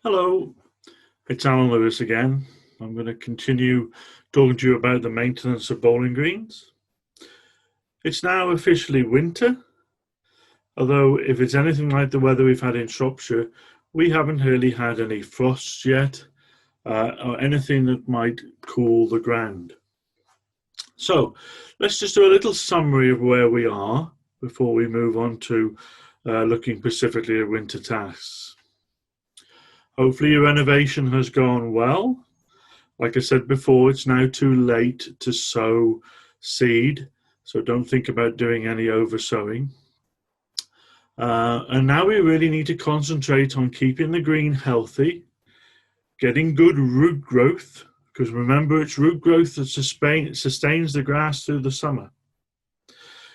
Hello, it's Alan Lewis again. I'm going to continue talking to you about the maintenance of bowling greens. It's now officially winter, although if it's anything like the weather we've had in Shropshire, we haven't really had any frosts yet or anything that might cool the ground. So let's just do a little summary of where we are before we move on to looking specifically at winter tasks. Hopefully your renovation has gone well. Like I said before, it's now too late to sow seed, so don't think about doing any over sowing. And now we really need to concentrate on keeping the green healthy, getting good root growth, because remember it's root growth that sustains the grass through the summer.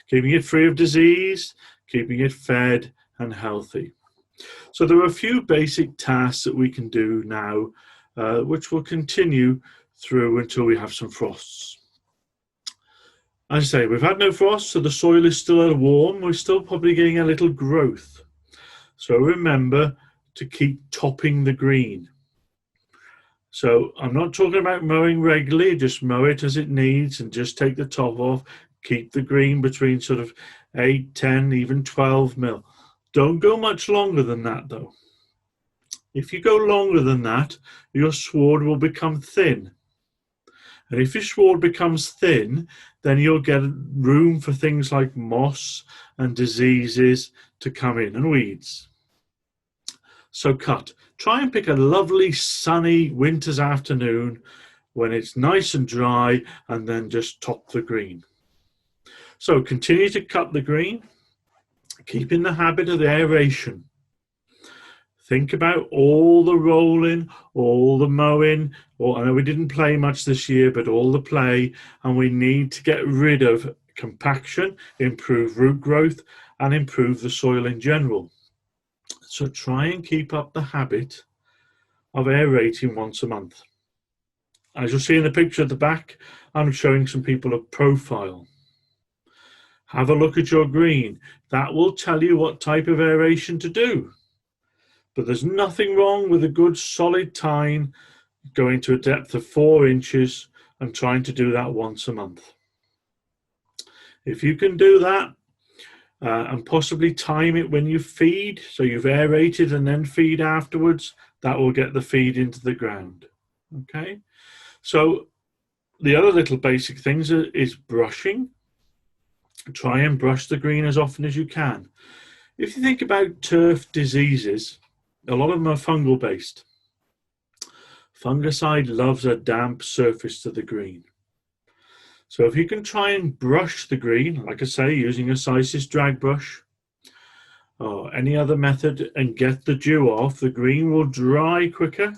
Keeping it free of disease, keeping it fed and healthy. So there are a few basic tasks that we can do now, which will continue through until we have some frosts. As I say, we've had no frost, so the soil is still warm. We're still probably getting a little growth. So remember to keep topping the green. So I'm not talking about mowing regularly, just mow it as it needs and just take the top off. Keep the green between sort of 8, 10, even 12 mil. Don't go much longer than that though. If you go longer than that, your sward will become thin. And if your sward becomes thin, then you'll get room for things like moss and diseases to come in and weeds. So cut. Try and pick a lovely sunny winter's afternoon when it's nice and dry, and then just top the green. So continue to cut the green, keep in the habit of the aeration. Think about all the rolling, all the mowing. I know we didn't play much this year, but all the play, and we need to get rid of compaction, improve root growth, and improve the soil in general. So try and keep up the habit of aerating once a month. As you'll see in the picture at the back, I'm showing some people a profile. Have a look at your green. That will tell you what type of aeration to do. But there's nothing wrong with a good solid tine going to a depth of 4 inches and trying to do that once a month. If you can do that and possibly time it when you feed, so you've aerated and then feed afterwards, that will get the feed into the ground. Okay, so the other little basic things is brushing. Try and brush the green as often as you can. If you think about turf diseases, a lot of them are fungal based. Fungicide loves a damp surface to the green. So if you can try and brush the green, like I say, using a Sisis drag brush or any other method, and get the dew off, the green will dry quicker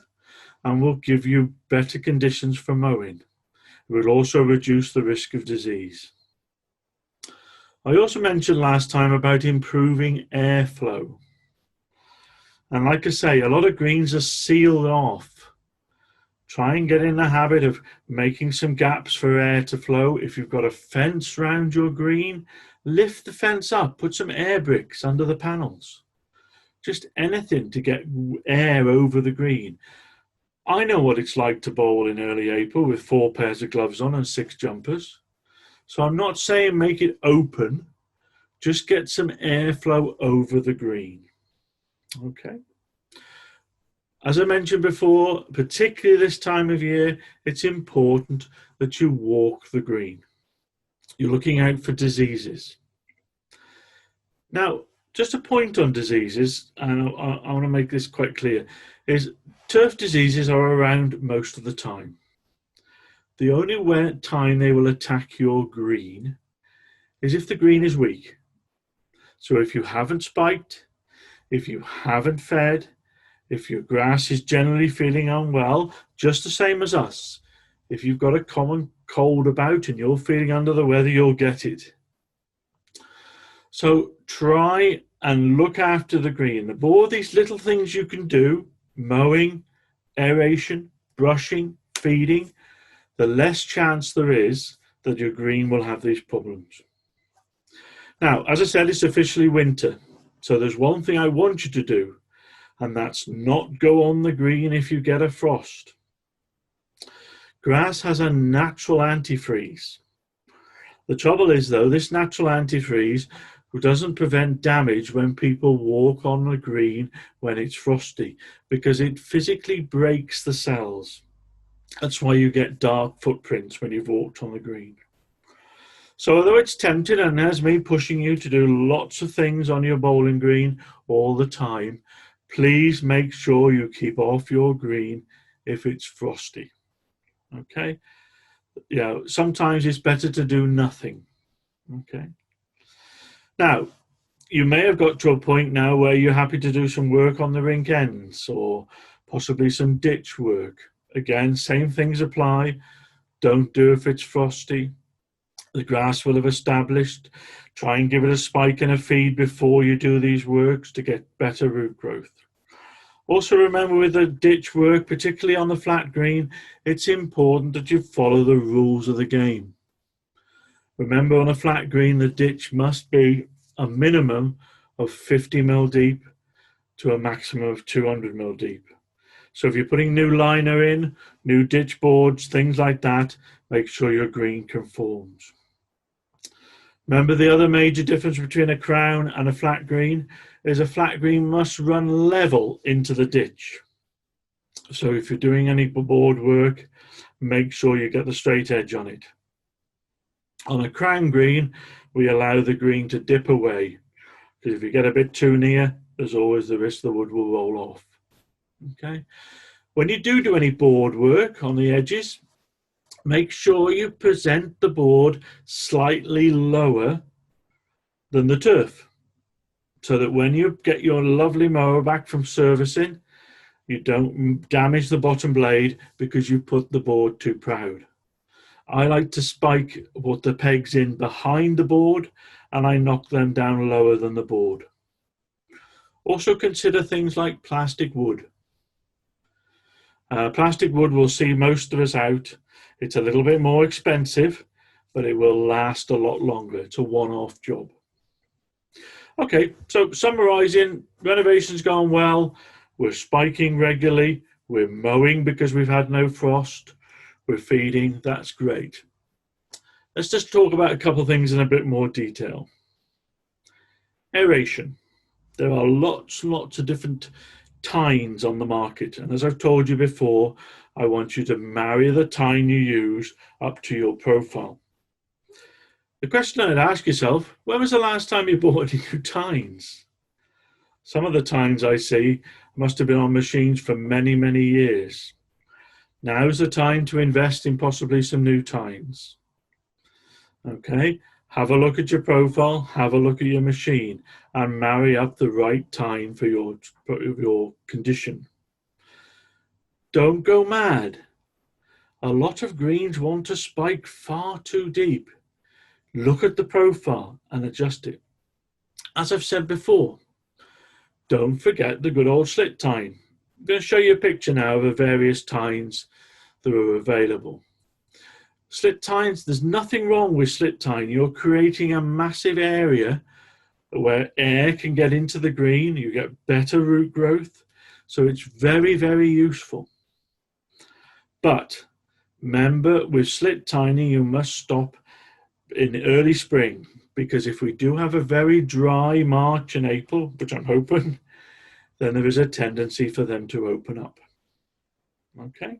and will give you better conditions for mowing. It will also reduce the risk of disease. I also mentioned last time about improving airflow. And like I say, a lot of greens are sealed off. Try and get in the habit of making some gaps for air to flow. If you've got a fence around your green, lift the fence up, put some air bricks under the panels. Just anything to get air over the green. I know what it's like to bowl in early April with 4 pairs of gloves on and 6 jumpers. So I'm not saying make it open, just get some airflow over the green. Okay. As I mentioned before, particularly this time of year, it's important that you walk the green. You're looking out for diseases. Now, just a point on diseases, and I want to make this quite clear, is turf diseases are around most of the time. The only time they will attack your green is if the green is weak. So if you haven't spiked, if you haven't fed, if your grass is generally feeling unwell, just the same as us. If you've got a common cold about and you're feeling under the weather, you'll get it. So try and look after the green. The more of these little things you can do, mowing, aeration, brushing, feeding, the less chance there is that your green will have these problems. Now, as I said, it's officially winter. So there's one thing I want you to do. and that's not go on the green if you get a frost. Grass has a natural antifreeze. The trouble is, though, this natural antifreeze doesn't prevent damage when people walk on the green when it's frosty, because it physically breaks the cells. That's why you get dark footprints when you've walked on the green. So although it's tempting and has me pushing you to do lots of things on your bowling green all the time, please make sure you keep off your green if it's frosty. Okay? Yeah, sometimes it's better to do nothing. Okay? Now, you may have got to a point now where you're happy to do some work on the rink ends or possibly some ditch work. Again, same things apply. Don't do if it's frosty. The grass will have established. Try and give it a spike and a feed before you do these works to get better root growth. Also remember with the ditch work, particularly on the flat green, it's important that you follow the rules of the game. Remember, on a flat green, the ditch must be a minimum of 50 mil deep to a maximum of 200 mil deep. So if you're putting new liner in, new ditch boards, things like that, make sure your green conforms. Remember, the other major difference between a crown and a flat green is a flat green must run level into the ditch. So if you're doing any board work, make sure you get the straight edge on it. On a crown green, we allow the green to dip away, because if you get a bit too near, there's always the risk the wood will roll off. Okay. When you do any board work on the edges, make sure you present the board slightly lower than the turf, so that when you get your lovely mower back from servicing, you don't damage the bottom blade because you put the board too proud. I like to spike what the pegs in behind the board, and I knock them down lower than the board. Also consider things like plastic wood. Plastic wood will see most of us out. It's a little bit more expensive, but it will last a lot longer. It's a one-off job. Okay, so summarizing, renovation's gone well. We're spiking regularly. We're mowing because we've had no frost. We're feeding. That's great. Let's just talk about a couple of things in a bit more detail. Aeration. There are lots of different tines on the market. And as I've told you before, I want you to marry the tine you use up to your profile. The question I'd ask yourself, when was the last time you bought any new tines? Some of the tines I see must have been on machines for many, many years. Now's the time to invest in possibly some new tines. Okay, have a look at your profile, have a look at your machine, and marry up the right tine for your condition. Don't go mad. A lot of greens want to spike far too deep. Look at the profile and adjust it. As I've said before, don't forget the good old slit tine. I'm going to show you a picture now of the various tines that are available. Slit tines, there's nothing wrong with slit tine. You're creating a massive area where air can get into the green. You get better root growth. So it's very, very useful. But remember, with slit tining, you must stop in early spring, because if we do have a very dry March and April, which I'm hoping, then there is a tendency for them to open up. Okay.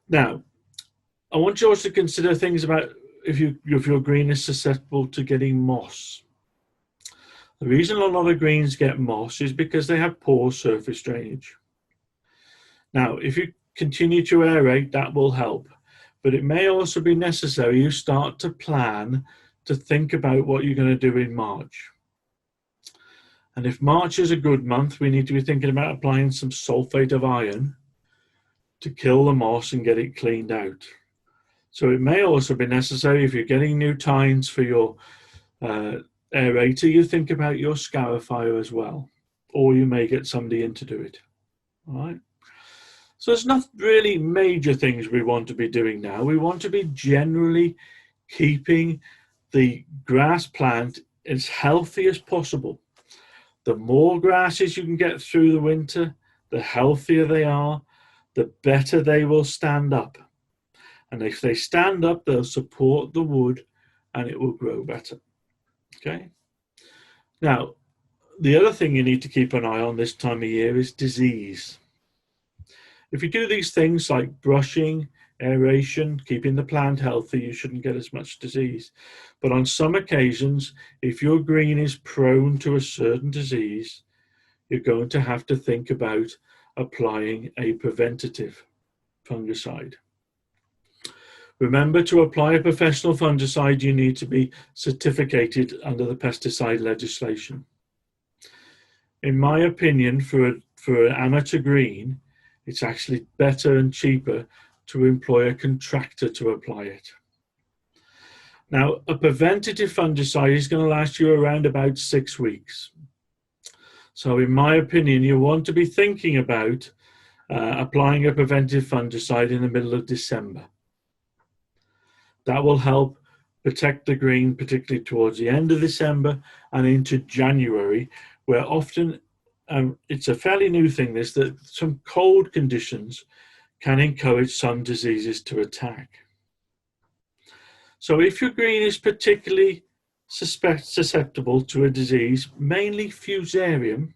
Now, I want you also to consider things about if your green is susceptible to getting moss. The reason a lot of greens get moss is because they have poor surface drainage. Now, if you continue to aerate, that will help. But it may also be necessary you start to plan to think about what you're going to do in March. And if March is a good month, we need to be thinking about applying some sulfate of iron to kill the moss and get it cleaned out. So it may also be necessary, if you're getting new tines for your aerator, you think about your scarifier as well, or you may get somebody in to do it. All right. So there's not really major things we want to be doing now. We want to be generally keeping the grass plant as healthy as possible. The more grasses you can get through the winter, the healthier they are, the better they will stand up. And if they stand up, they'll support the wood and it will grow better. Okay. Now, the other thing you need to keep an eye on this time of year is disease. If you do these things like brushing, aeration, keeping the plant healthy, you shouldn't get as much disease. But on some occasions, if your green is prone to a certain disease, you're going to have to think about applying a preventative fungicide. Remember, to apply a professional fungicide, you need to be certificated under the pesticide legislation. In my opinion, for an amateur green, it's actually better and cheaper to employ a contractor to apply it. Now, a preventative fungicide is going to last you around about 6 weeks. So in my opinion, you want to be thinking about applying a preventive fungicide in the middle of December. That will help protect the green, particularly towards the end of December and into January, where often, it's a fairly new thing this, that some cold conditions can encourage some diseases to attack. So if your green is particularly susceptible to a disease, mainly fusarium,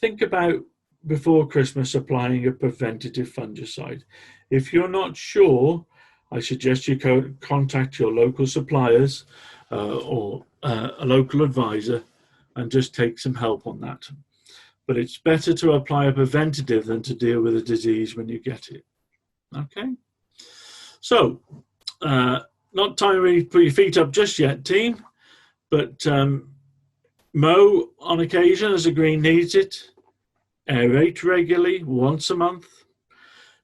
think about before Christmas applying a preventative fungicide. If you're not sure, I suggest you contact your local suppliers or a local advisor and just take some help on that. But it's better to apply a preventative than to deal with a disease when you get it. Okay? So, not time to really put your feet up just yet, team, but mow on occasion as the green needs it, aerate regularly once a month,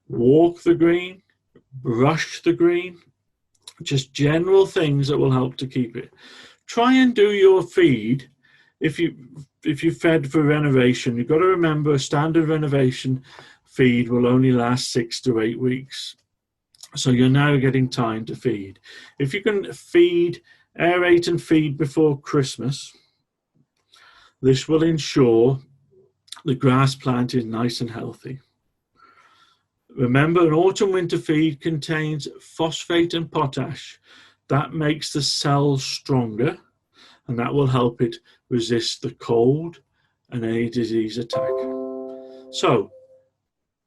walk the green, brush the green, just general things that will help to keep it. Try and do your feed. If you fed for renovation, you've got to remember a standard renovation feed will only last 6 to 8 weeks. So you're now getting time to feed. If you can aerate and feed before Christmas, this will ensure the grass plant is nice and healthy. Remember, an autumn-winter feed contains phosphate and potash. That makes the cells stronger, and that will help it resist the cold and any disease attack. So,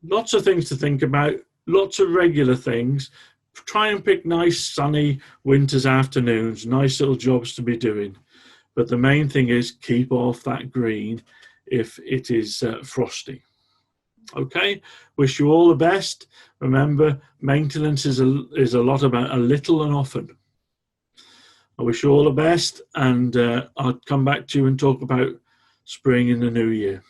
lots of things to think about, lots of regular things. Try and pick nice sunny winter's afternoons, nice little jobs to be doing. But the main thing is keep off that green if it is frosty. Okay, wish you all the best. Remember, maintenance is a lot about a little and often. I wish you all the best, and I'll come back to you and talk about spring in the new year.